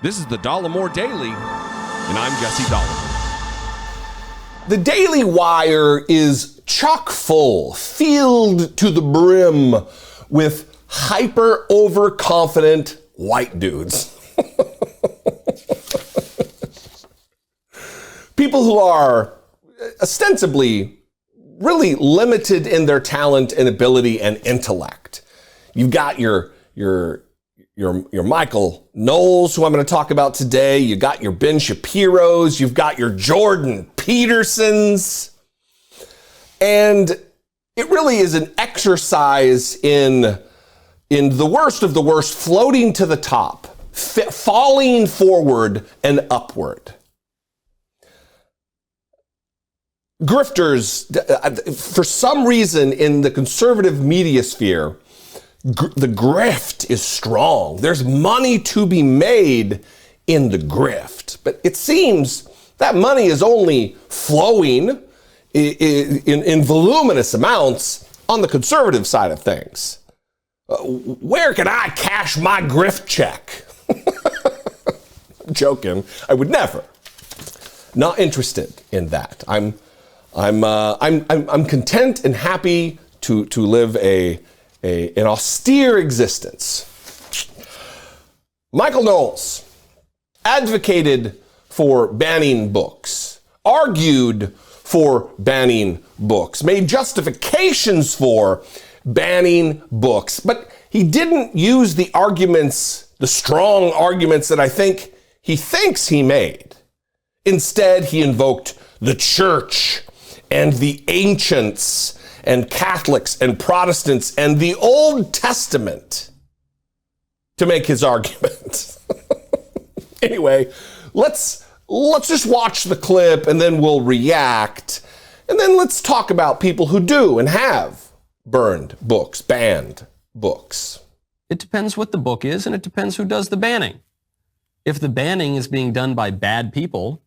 This is the Dollemore Daily, and I'm Jesse Dollemore. The Daily Wire is chock full, filled to the brim with hyper overconfident white dudes. People who are ostensibly really limited in their talent and ability and intellect. You've got your Michael Knowles, who I'm going to talk about today. You got your Ben Shapiro's. You've got your Jordan Petersons. And it really is an exercise in the worst of the worst, floating to the top, falling forward and upward. Grifters, for some reason in the conservative media sphere, the grift is strong. There's money to be made in the grift. But it seems that money is only flowing in voluminous amounts on the conservative side of things. Where can I cash my grift check? I'm joking. I would never. Not interested in that. I'm content and happy to live an austere existence. Michael Knowles advocated for banning books, argued for banning books, made justifications for banning books, but he didn't use the strong arguments that I think he thinks he made. Instead, he invoked the church and the ancients and Catholics and Protestants and the Old Testament to make his argument. Anyway, let's just watch the clip and then we'll react. And then let's talk about people who do and have burned books, banned books. It depends what the book is, and it depends who does the banning. If the banning is being done by bad people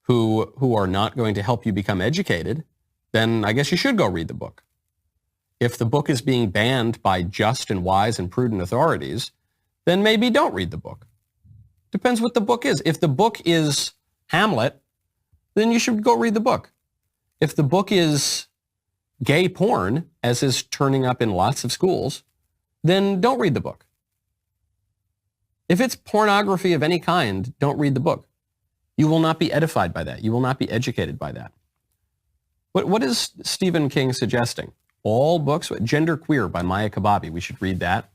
who are not going to help you become educated, then I guess you should go read the book. If the book is being banned by just and wise and prudent authorities, then maybe don't read the book. Depends what the book is. If the book is Hamlet, then you should go read the book. If the book is gay porn, as is turning up in lots of schools, then don't read the book. If it's pornography of any kind, don't read the book. You will not be edified by that. You will not be educated by that. What is Stephen King suggesting? All books, Genderqueer by Maya Kababi, we should read that.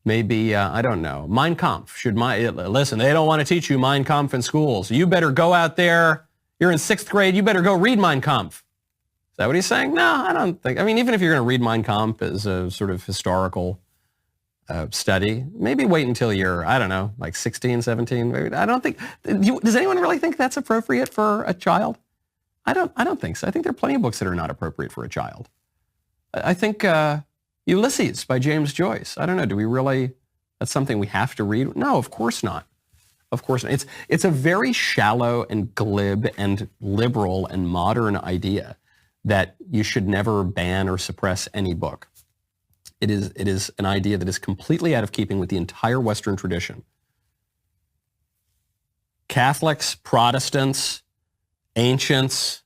Maybe, I don't know, Mein Kampf. Listen, they don't want to teach you Mein Kampf in schools. You better go out there, you're in 6th grade, you better go read Mein Kampf. Is that what he's saying? No, I don't think. I mean, even if you're going to read Mein Kampf as a sort of historical study, maybe wait until you're, I don't know, like 16, 17. Maybe. I don't think, does anyone really think that's appropriate for a child? I don't think so. I think there are plenty of books that are not appropriate for a child. I think Ulysses by James Joyce. I don't know. Do we really, that's something we have to read? No, of course not. Of course not. It's a very shallow and glib and liberal and modern idea that you should never ban or suppress any book. It is an idea that is completely out of keeping with the entire Western tradition. Catholics, Protestants, ancients,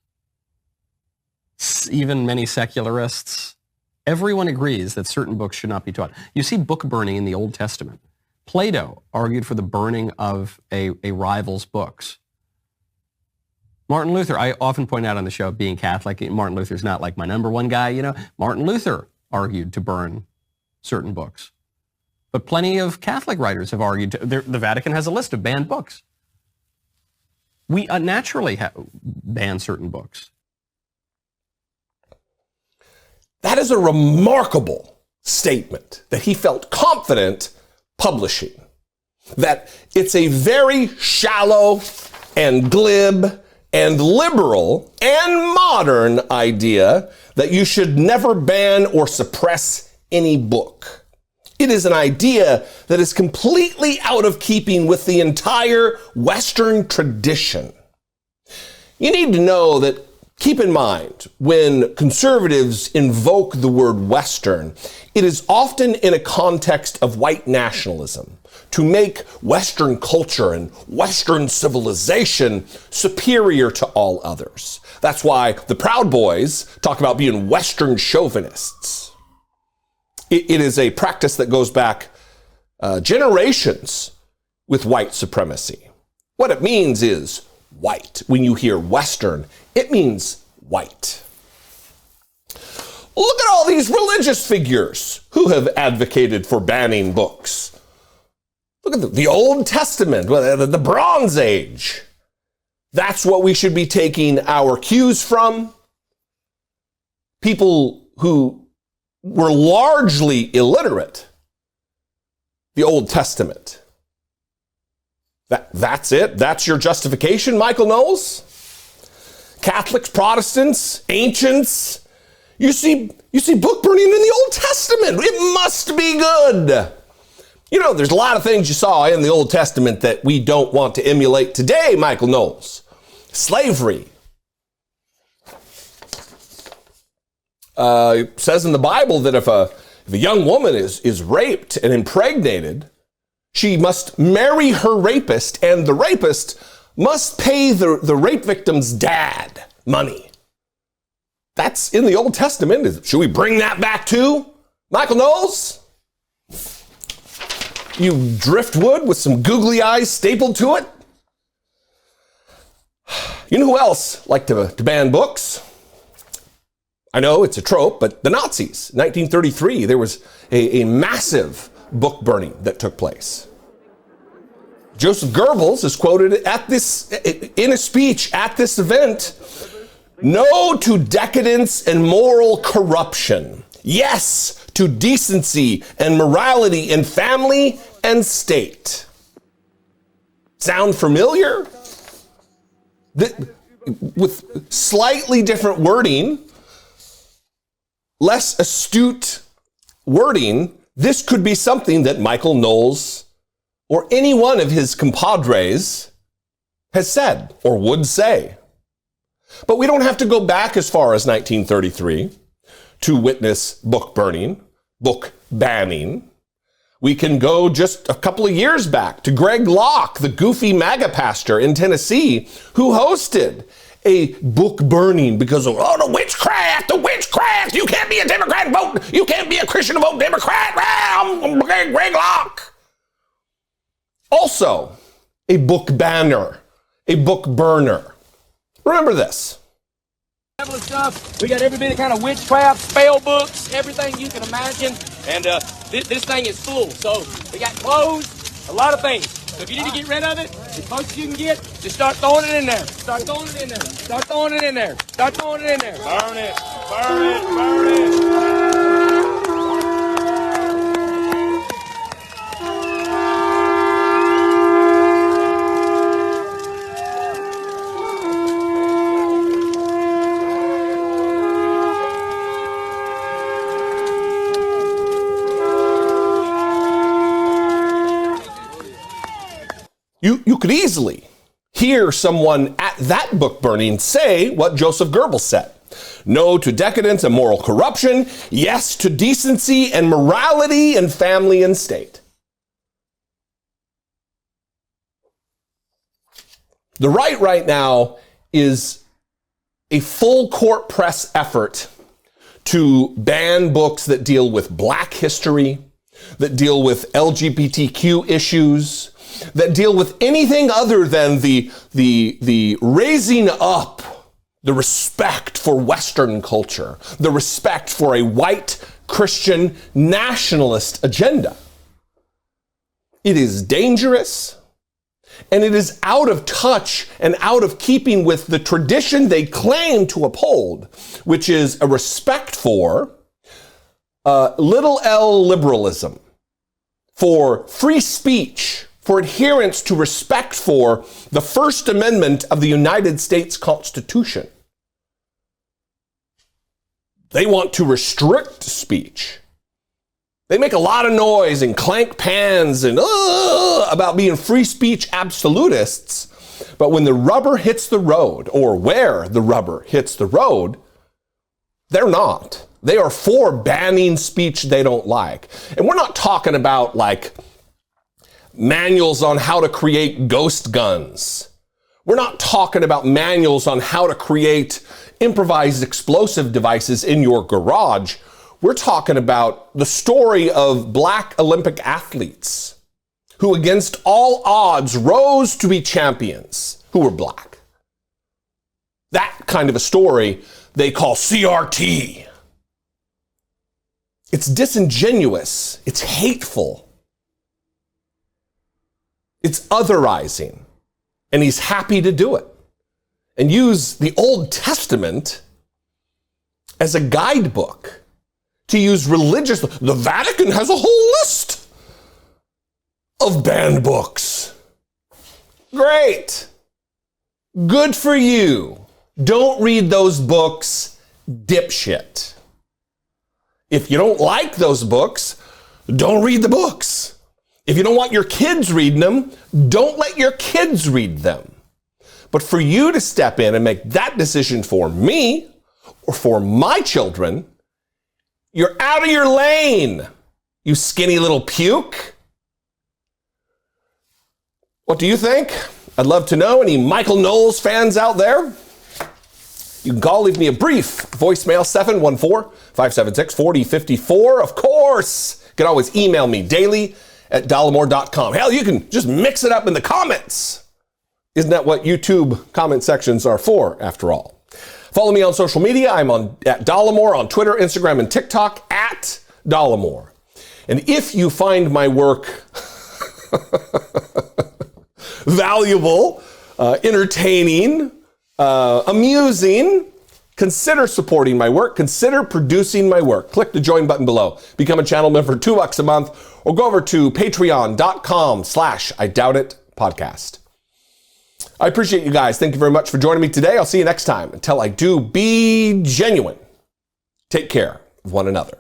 even many secularists, everyone agrees that certain books should not be taught. You see book burning in the Old Testament. Plato argued for the burning of a rival's books. Martin Luther, I often point out on the show, being Catholic, Martin Luther's not like my number one guy, you know. Martin Luther argued to burn certain books. But plenty of Catholic writers have argued, the Vatican has a list of banned books. We naturally ban certain books. That is a remarkable statement that he felt confident publishing. That it's a very shallow and glib and liberal and modern idea that you should never ban or suppress any book. It is an idea that is completely out of keeping with the entire Western tradition. You need to know that, keep in mind, when conservatives invoke the word Western, it is often in a context of white nationalism, to make Western culture and Western civilization superior to all others. That's why the Proud Boys talk about being Western chauvinists. It is a practice that goes back generations with white supremacy. What it means is white. When you hear Western, it means white. Look at all these religious figures who have advocated for banning books. Look at the Old Testament, the Bronze Age. That's what we should be taking our cues from. People who were largely illiterate. The Old Testament. That's it? That's your justification, Michael Knowles? Catholics, Protestants, ancients. You see book burning in the Old Testament. It must be good. You know, there's a lot of things you saw in the Old Testament that we don't want to emulate today, Michael Knowles. Slavery. It says in the Bible that if a young woman is raped and impregnated, she must marry her rapist, and the rapist must pay the rape victim's dad money. That's in the Old Testament. Should we bring that back too? Michael Knowles? You driftwood with some googly eyes stapled to it? You know who else liked to ban books? I know it's a trope, but the Nazis. 1933, there was a massive book burning that took place. Joseph Goebbels is quoted in a speech at this event. No to decadence and moral corruption. Yes to decency and morality in family and state. Sound familiar? With slightly different wording, less astute wording, this could be something that Michael Knowles or any one of his compadres has said or would say. But we don't have to go back as far as 1933 to witness book burning, book banning. We can go just a couple of years back to Greg Locke, the goofy MAGA pastor in Tennessee, who hosted a book burning because of, the witchcraft, you can't be a Democrat and vote, you can't be a Christian and vote Democrat. I'm Greg Locke. Also, a book banner, a book burner. Remember this. Stuff. We got every bit of kind of witchcraft, spell books, everything you can imagine. And this thing is full. So we got clothes, a lot of things. So if you need to get rid of it, as much as you can get, just start throwing it in there. Start throwing it in there. Start throwing it in there. Start throwing it in there. Burn it. Burn it. Burn it. You could easily hear someone at that book burning say what Joseph Goebbels said. No to decadence and moral corruption. Yes to decency and morality in family and state. The right now is a full court press effort to ban books that deal with Black history, that deal with LGBTQ issues, that deal with anything other than the raising up the respect for Western culture, the respect for a white Christian nationalist agenda. It is dangerous, and it is out of touch and out of keeping with the tradition they claim to uphold, which is a respect for little L liberalism, for free speech, for adherence to respect for the First Amendment of the United States Constitution. They want to restrict speech. They make a lot of noise and clank pans and about being free speech absolutists. But when the rubber hits the road, or where the rubber hits the road, they're not. They are for banning speech they don't like. And we're not talking about like manuals on how to create ghost guns. We're not talking about manuals on how to create improvised explosive devices in your garage. We're talking about the story of Black Olympic athletes who, against all odds, rose to be champions who were Black. That kind of a story they call CRT. It's disingenuous. It's hateful. It's otherizing. And he's happy to do it and use the Old Testament as a guidebook to use religious. The Vatican has a whole list of banned books. Great. Good for you. Don't read those books, dipshit. If you don't like those books, don't read the books. If you don't want your kids reading them, don't let your kids read them. But for you to step in and make that decision for me or for my children, you're out of your lane, you skinny little puke. What do you think? I'd love to know. Any Michael Knowles fans out there? You can call, leave me a brief voicemail, 714-576-4054. Of course, you can always email me daily@dollemore.com. Hell, you can just mix it up in the comments. Isn't that what YouTube comment sections are for, after all? Follow me on social media. I'm at Dollemore on Twitter, Instagram, and TikTok, at Dollemore. And if you find my work valuable, entertaining, amusing, consider supporting my work. Consider producing my work. Click the join button below. Become a channel member for $2 a month, or go over to patreon.com/IDoubtIt podcast. I appreciate you guys. Thank you very much for joining me today. I'll see you next time. Until I do, be genuine. Take care of one another.